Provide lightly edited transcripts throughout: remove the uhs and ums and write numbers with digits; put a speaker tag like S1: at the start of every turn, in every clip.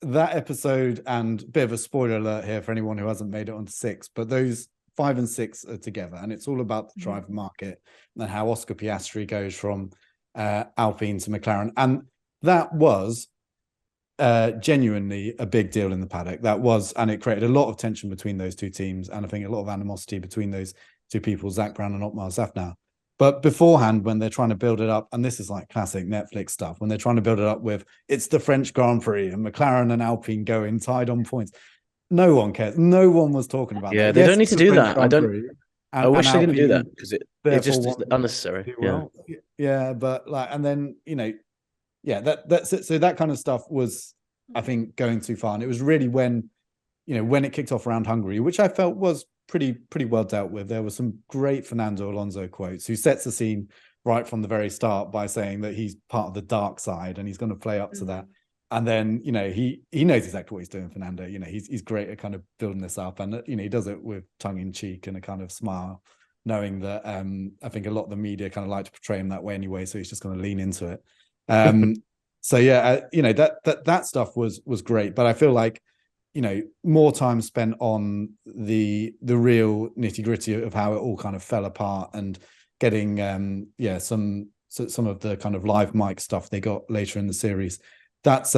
S1: that episode, and a bit of a spoiler alert here for anyone who hasn't made it on 6, but those 5 and 6 are together, and it's all about the driver market and how Oscar Piastri goes from Alpine to McLaren, and that was genuinely a big deal in the paddock. That was, and it created a lot of tension between those two teams, and I think a lot of animosity between those two people, Zach Brown and Otmar Zafnauer. But beforehand, when they're trying to build it up, and this is like classic Netflix stuff, when they're trying to build it up with it's the French Grand Prix and McLaren and Alpine going tied on points, no one cares. No one was talking about that.
S2: Yeah, they don't need to do that. I wish they didn't do that because it just is unnecessary.
S1: Yeah, but like, and then that's it. So that kind of stuff was, I think, going too far, and it was really when it kicked off around Hungary, which I felt was pretty well dealt with. There were some great Fernando Alonso quotes, who sets the scene right from the very start by saying that he's part of the dark side and he's going to play up to that. And then he knows exactly what he's doing, Fernando. He's great at kind of building this up, and he does it with tongue in cheek and a kind of smile, knowing that I think a lot of the media kind of like to portray him that way anyway, so he's just going to lean into it. So that stuff was great, but I feel like more time spent on the real nitty-gritty of how it all kind of fell apart, and getting some of the kind of live mic stuff they got later in the series. That's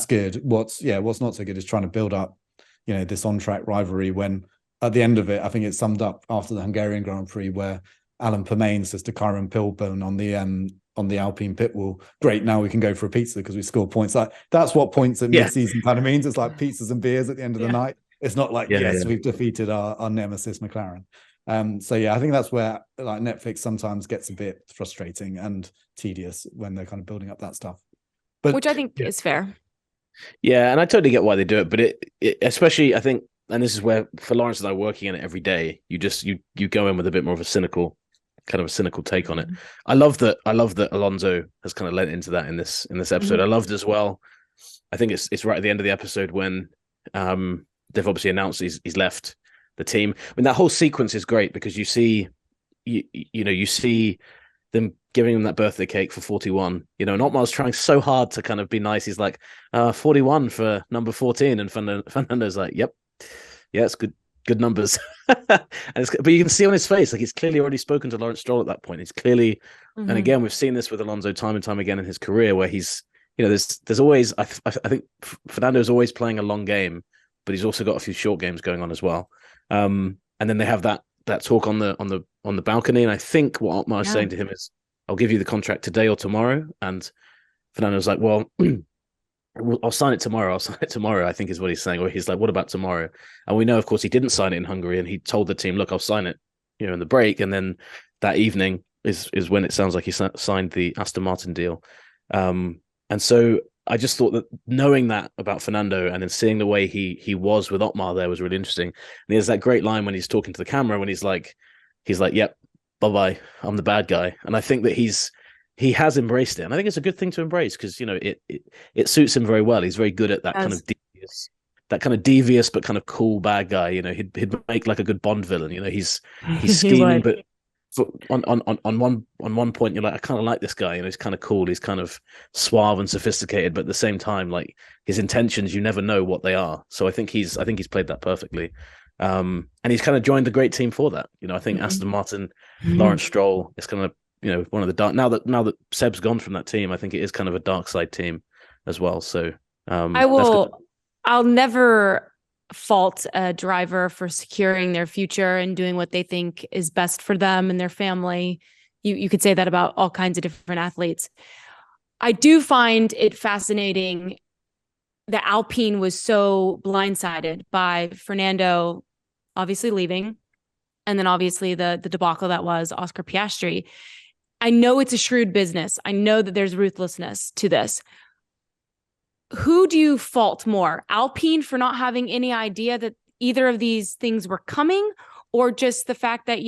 S1: good. What's not so good is trying to build up this on-track rivalry, when at the end of it, I think it's summed up after the Hungarian Grand Prix, where Alan Permain says to Kyron Pilburn on the Alpine pit wall, great, now we can go for a pizza because we scored points. Like, that's what points at mid-season kind of means. It's like pizzas and beers at the end of the night. It's not like, we've defeated our nemesis McLaren. I think that's where like Netflix sometimes gets a bit frustrating and tedious when they're kind of building up that stuff. But
S3: which I think is fair.
S2: Yeah, and I totally get why they do it, but it especially, I think, and this is where, for Laurence and I working in it every day, you go in with a bit more of a cynical take on it. I love that Alonso has kind of lent into that in this episode. I loved as well. I think it's right at the end of the episode when they've obviously announced he's left the team. I mean, that whole sequence is great because you see them giving him that birthday cake for 41. And Otmar's trying so hard to kind of be nice. He's like 41 for number 14, and Fernando's like, yep, yeah, it's good numbers. But you can see on his face, like, he's clearly already spoken to Laurence Stroll at that point. He's clearly, and again, we've seen this with Alonso time and time again in his career, where he's, there's always, I think Fernando's always playing a long game, but he's also got a few short games going on as well. And then they have that talk on the balcony, and I think what Otmar is saying to him is, I'll give you the contract today or tomorrow. And Fernando's like, well, I'll sign it tomorrow. I think is what he's saying. Or he's like, what about tomorrow? And we know, of course, he didn't sign it in Hungary, and he told the team, look, I'll sign it, in the break. And then that evening is when it sounds like he signed the Aston Martin deal. And so I just thought that knowing that about Fernando, and then seeing the way he was with Otmar there, was really interesting. And there's that great line when he's talking to the camera, when he's like, yep, bye-bye, I'm the bad guy. And I think that he has embraced it, and I think it's a good thing to embrace, because it suits him very well. He's very good at that kind of devious but kind of cool bad guy. He'd make like a good Bond villain. He's scheming, but on one point you're like, I kind of like this guy. He's kind of cool. He's kind of suave and sophisticated, but at the same time, like, his intentions, you never know what they are. So I think he's played that perfectly. And he's kind of joined the great team for that. I think Aston Martin, Laurence Stroll is kind of, one of the dark, now that Seb's gone from that team, I think it is kind of a dark side team as well. So
S3: I'll never fault a driver for securing their future and doing what they think is best for them and their family. You could say that about all kinds of different athletes. I do find it fascinating that Alpine was so blindsided by Fernando obviously leaving, and then obviously the debacle that was Oscar Piastri. I know it's a shrewd business. I know that there's ruthlessness to this. Who do you fault more? Alpine for not having any idea that either of these things were coming, or just the fact that,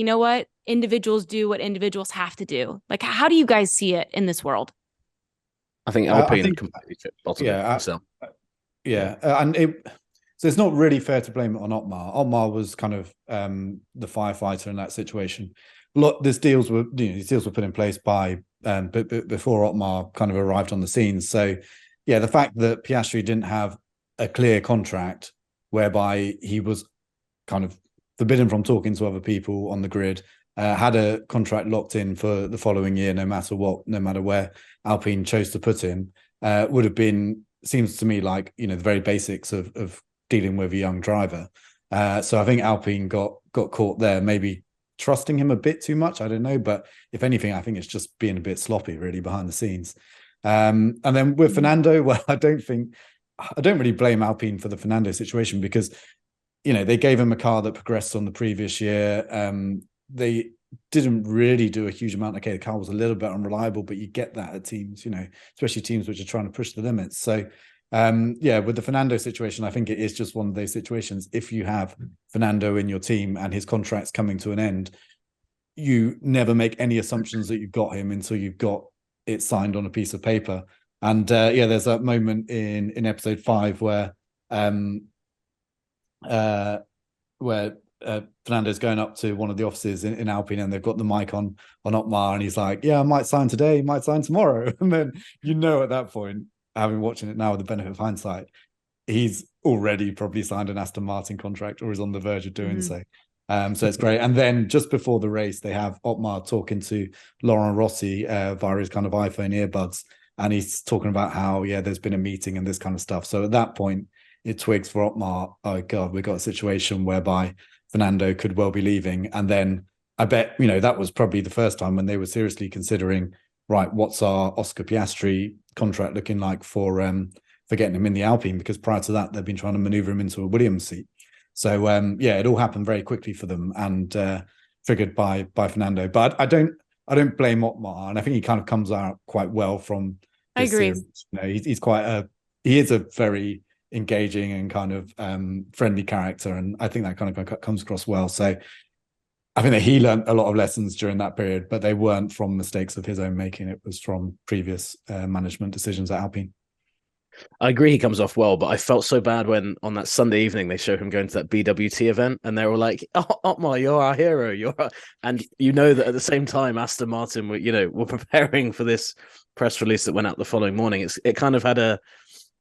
S3: individuals do what individuals have to do? Like, how do you guys see it in this world?
S2: I think Alpine completely fit bottom myself.
S1: So it's not really fair to blame it on Otmar. Otmar was kind of the firefighter in that situation. These deals were put in place by before Otmar kind of arrived on the scene. So the fact that Piastri didn't have a clear contract whereby he was kind of forbidden from talking to other people on the grid, had a contract locked in for the following year, no matter what, no matter where Alpine chose to put him, would have been, seems to me like, the very basics of dealing with a young driver. So I think Alpine got caught there, maybe trusting him a bit too much. I don't know. But if anything, I think it's just being a bit sloppy, really, behind the scenes. And then with Fernando, well, I don't really blame Alpine for the Fernando situation, because, they gave him a car that progressed on the previous year. They didn't really do a huge amount. Okay, the car was a little bit unreliable, but you get that at teams, especially teams which are trying to push the limits. So, with the Fernando situation, I think it is just one of those situations. If you have Fernando in your team and his contract's coming to an end, you never make any assumptions that you've got him until you've got it signed on a piece of paper. And there's that moment in episode 5 where Fernando's going up to one of the offices in Alpine, and they've got the mic on Otmar, and he's like, I might sign today, might sign tomorrow. And then, at that point, having watching it now with the benefit of hindsight, he's already probably signed an Aston Martin contract or is on the verge of doing so. So it's great. And then just before the race, they have Otmar talking to Laurent Rossi via his kind of iPhone earbuds. And he's talking about how, there's been a meeting and this kind of stuff. So at that point, it twigs for Otmar, oh God, we've got a situation whereby Fernando could well be leaving. And then I bet, that was probably the first time when they were seriously considering, right, what's our Oscar Piastri contract looking like for getting him in the Alpine? Because prior to that, they've been trying to maneuver him into a Williams seat. So it all happened very quickly for them, and triggered by Fernando. But I don't blame Otmar, and I think he kind of comes out quite well from this.
S3: I agree.
S1: Series. He is a very engaging and kind of friendly character, and I think that kind of comes across well. So I think that he learned a lot of lessons during that period, but they weren't from mistakes of his own making. It was from previous management decisions at Alpine.
S2: I agree he comes off well, but I felt so bad when on that Sunday evening they show him going to that BWT event, and they were like, "Oh, Otmar, you're our hero, and that at the same time Aston Martin were preparing for this press release that went out the following morning. It kind of had a,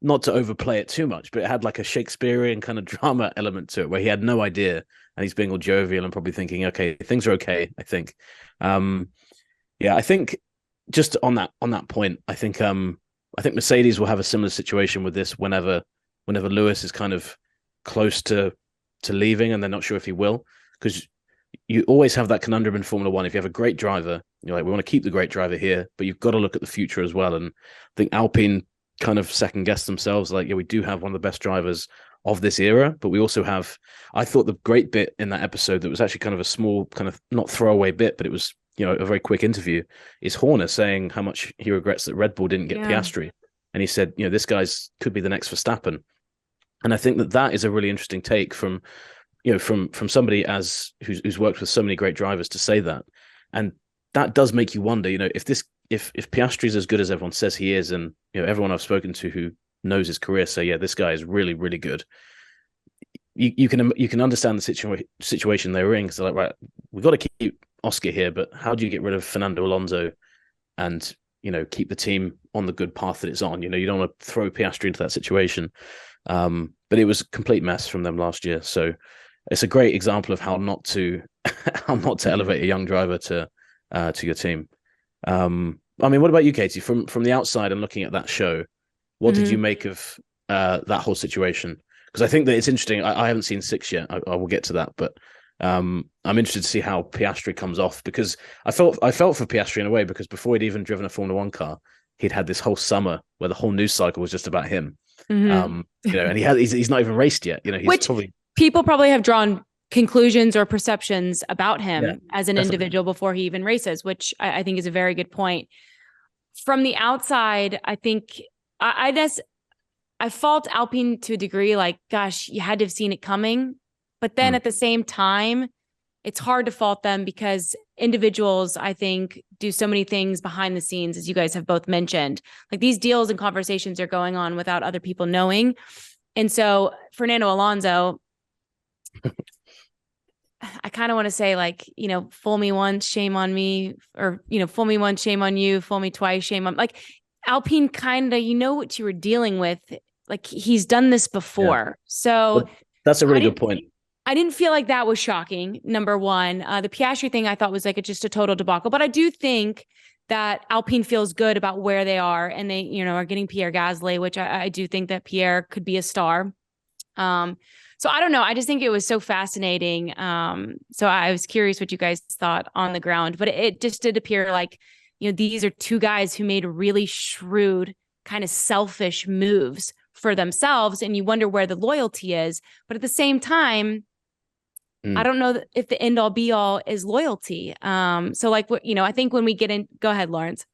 S2: not to overplay it too much, but it had like a Shakespearean kind of drama element to it where he had no idea, and he's being all jovial and probably thinking, okay, things are okay, I think. I think just on that point, I think Mercedes will have a similar situation with this whenever Lewis is kind of close to leaving and they're not sure if he will, because you always have that conundrum in Formula One. If you have a great driver, you're like, we want to keep the great driver here, but you've got to look at the future as well. And I think Alpine kind of second guess themselves, like, we do have one of the best drivers of this era, but we also have, I thought the great bit in that episode that was actually kind of a small, kind of not throwaway bit, but it was, a very quick interview, is Horner saying how much he regrets that Red Bull didn't get Piastri. And he said, this guy's could be the next Verstappen. And I think that is a really interesting take from somebody who's worked with so many great drivers to say that. And that does make you wonder, if Piastri is as good as everyone says he is, and everyone I've spoken to who knows his career say, this guy is really, really good. You can understand the situation they were in, because they're like, right, we've got to keep Oscar here, but how do you get rid of Fernando Alonso and keep the team on the good path that it's on? You don't want to throw Piastri into that situation. But it was a complete mess from them last year. So it's a great example of how not to elevate a young driver to your team. What about you, Katie? From the outside and looking at that show, what did you make of that whole situation? Because I think that it's interesting. I haven't seen 6 yet. I will get to that, but I'm interested to see how Piastri comes off, because I felt for Piastri in a way, because before he'd even driven a Formula One car, he'd had this whole summer where the whole news cycle was just about him. And he's not even raced yet.
S3: People probably have drawn conclusions or perceptions about him as an individual before he even races, which I think is a very good point. From the outside, I think I fault Alpine to a degree, like, gosh, you had to have seen it coming. But then at the same time, it's hard to fault them, because individuals, I think, do so many things behind the scenes, as you guys have both mentioned. Like, these deals and conversations are going on without other people knowing. And so Fernando Alonso, I kind of want to say, like, fool me once, shame on me, or, fool me once, shame on you, fool me twice, shame on, like, Alpine kind of, you know what you were dealing with. Like he's done this before. So
S2: But that's a really
S3: I
S2: good
S3: didn't-
S2: point.
S3: I didn't feel like that was shocking. Number one, the Piastri thing I thought was like just a total debacle. But I do think that Alpine feels good about where they are, and they, are getting Pierre Gasly, which I do think that Pierre could be a star. So I don't know. I just think it was so fascinating. So I was curious what you guys thought on the ground, but it just did appear like, these are two guys who made really shrewd, kind of selfish moves for themselves, and you wonder where the loyalty is. But at the same time, I don't know if the end all be all is loyalty. So like, I think when we get in, go ahead, Laurence.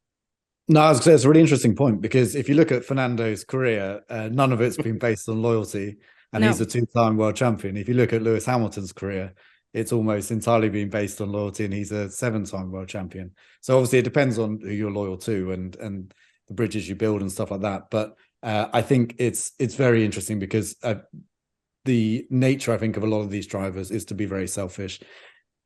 S1: No, I was gonna say it's a really interesting point, because if you look at Fernando's career, none of it's been based on loyalty, and
S3: No.
S1: he's a two-time world champion. If you look at Lewis Hamilton's career, it's almost entirely been based on loyalty, and he's a 7-time world champion. So obviously it depends on who you're loyal to and the bridges you build and stuff like that. But I think it's very interesting, because the nature, I think, of a lot of these drivers is to be very selfish.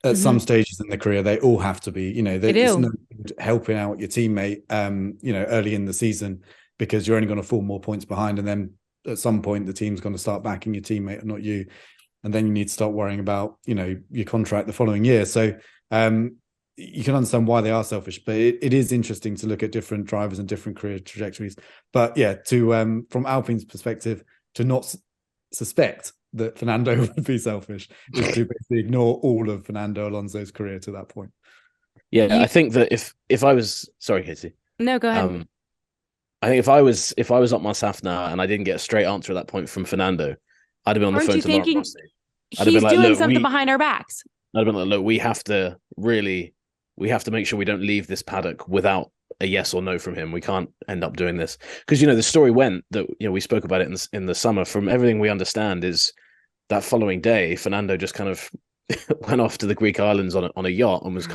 S1: At some stages in their career, they all have to be, there's no good helping out your teammate, early in the season, because you're only going to fall more points behind. And then at some point, the team's going to start backing your teammate and not you. And then you need to start worrying about, your contract the following year. So you can understand why they are selfish, but it is interesting to look at different drivers and different career trajectories. But yeah, from Alpine's perspective, to not suspect that Fernando would be selfish is to basically ignore all of Fernando Alonso's career to that point.
S2: Yeah, I think that if I was, sorry, Katie.
S3: No, go ahead.
S2: I think if I was Otmar Safnauer and I didn't get a straight answer at that point from Fernando, I'd have been on the phone to Laurence Rossi.
S3: He's doing something behind our backs.
S2: I'd have been like, look, we have to make sure we don't leave this paddock without a yes or no from him. We can't end up doing this, because the story went that we spoke about it in the summer. From everything we understand, is that following day Fernando just kind of went off to the Greek islands on a yacht and was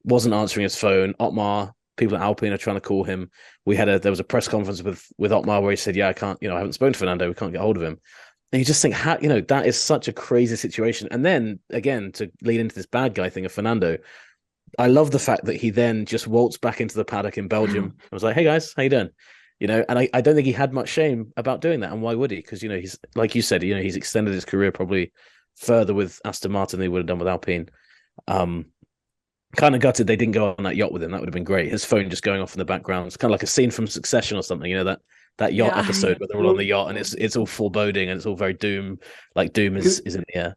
S2: wasn't answering his phone. Otmar, people at Alpine are trying to call him. There was a press conference with Otmar where he said, "Yeah, I can't. I haven't spoken to Fernando. We can't get hold of him." And you just think, how that is such a crazy situation. And then again, to lead into this bad guy thing of Fernando, I love the fact that he then just waltzed back into the paddock in Belgium. I was like, "Hey guys, how you doing?" And I don't think he had much shame about doing that. And why would he? Because he's, like you said, he's extended his career probably further with Aston Martin than he would have done with Alpine. Kind of gutted they didn't go on that yacht with him. That would have been great. His phone just going off in the background. It's kind of like a scene from Succession or something. That yacht episode where they're all on the yacht and it's all foreboding and it's all very doom. Like doom is in the air.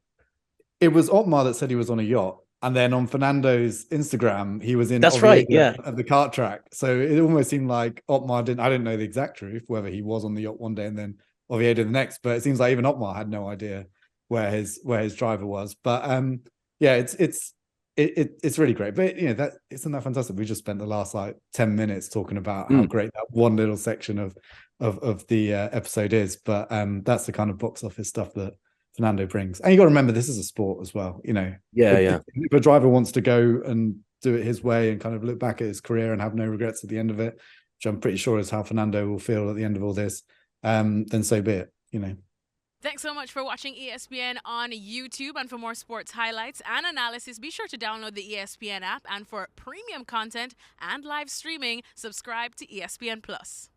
S1: It was Otmar that said he was on a yacht. And then on Fernando's Instagram, he was in
S2: That's right, yeah,
S1: at the kart track. So it almost seemed like Otmar didn't. I didn't know the exact truth, whether he was on the yacht one day and then Oviedo the next. But it seems like even Otmar had no idea where his driver was. But yeah, it's really great. But that isn't that fantastic. We just spent the last 10 minutes talking about how great that one little section of the episode is. But that's the kind of box office stuff that Fernando brings. And you got to remember, this is a sport as well. If a driver wants to go and do it his way and kind of look back at his career and have no regrets at the end of it, which I'm pretty sure is how Fernando will feel at the end of all this, then so be it.
S4: Thanks so much for watching ESPN on YouTube. And for more sports highlights and analysis, be sure to download the ESPN app. And for premium content and live streaming, subscribe to ESPN Plus.